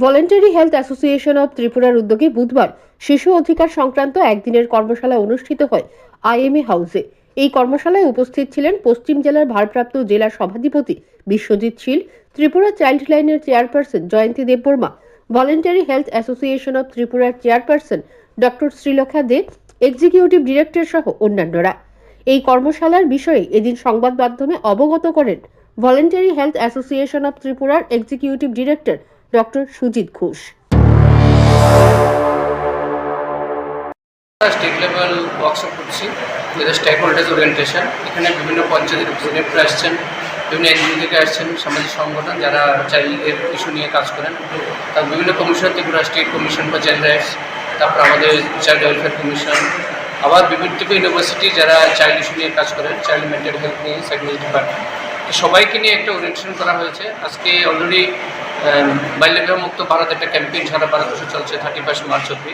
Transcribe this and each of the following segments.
Voluntary health association of ত্রিপুরার উদ্যোগে বুধবার শিশু অধিকার সংক্রান্ত একদিনের কর্মশালা অনুষ্ঠিত হয় আইএমএ হাউসে। এই কর্মশালায় উপস্থিত ছিলেন পশ্চিম জেলার ভারপ্রাপ্ত জেলা সভাধিপতি বিশ্বজিৎ শীল, ত্রিপুরা চাইল্ড লাইনের chairperson Jayanti Debbarma, voluntary health association of ত্রিপুরার চেয়ারপারসন ডক্টর শ্রীলেখা দে, এক্সিকিউটিভ ডিরেক্টর সহ অন্যান্যরা। এই কর্মশালার বিষয়ে এদিন সংবাদ মাধ্যমে অবগত করেন ভলেন্টারি হেলথ অ্যাসোসিয়েশন অব ত্রিপুরার executive director doctor Sujit Ghosh. State level workshop করছি স্টেক হোল্ডার্স ওরিয়েন্টেশন। এখানে বিভিন্ন পঞ্চায়েতের রিপ্রেজেন্টেটিভরা আসছেন, বিভিন্ন এনজিও থেকে আসছেন, সামাজিক সংগঠন যারা চাইল্ডের ইস্যু নিয়ে কাজ করেন, তার বিভিন্ন commission, Tripura state commission for child rights, তারপর আমাদের চাইল্ড ওয়েলফেয়ার কমিশন, আবার বিভিন্ন ইউনিভার্সিটি যারা চাইল্ড ইস্যু নিয়ে কাজ করেন, চাইল্ড মেন্টাল হেলথ নিয়ে সাইকোলজি ডিপার্টমেন্ট, সবাইকে নিয়ে একটা ওরিয়েন্টেশন করা হয়েছে। আজকে অলরেডি বাল্যবিবাহ মুক্ত ভারত একটা ক্যাম্পেইন সারা ভারতবর্ষে চলছে 31 মার্চ অব্দি।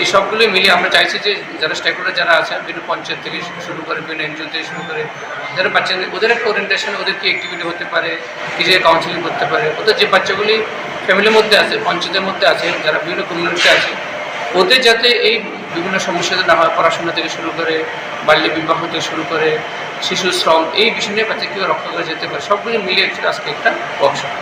এই সবগুলো মিলিয়ে আমরা চাইছি যে যারা স্টেক হোল্ডার যারা আছেন, বিভিন্ন পঞ্চায়েত থেকে শুরু করে, বিভিন্ন এনজিও থেকে শুরু করে, যারা বাচ্চাদের ওদের একটা ওরিয়েন্টেশন, ওদের কি অ্যাক্টিভিটি হতে পারে, কি যে কাউন্সিলিং করতে পারে, ওদের যে বাচ্চাগুলি ফ্যামিলির মধ্যে আছে, পঞ্চায়েতের মধ্যে আছে, যারা বিভিন্ন কমিউনিটিতে আছে, ওদের যাতে এই বিভিন্ন সমস্যা না হয়, পড়াশোনা থেকে শুরু করে, বাল্য বিবাহ থেকে শুরু করে, শিশু শ্রম, এই বিষয় নিয়ে বাচ্চা কীভাবে রক্ষা করা যেতে পারে, সবগুলো মিলিয়ে আজকে একটা ওয়ার্কশপ।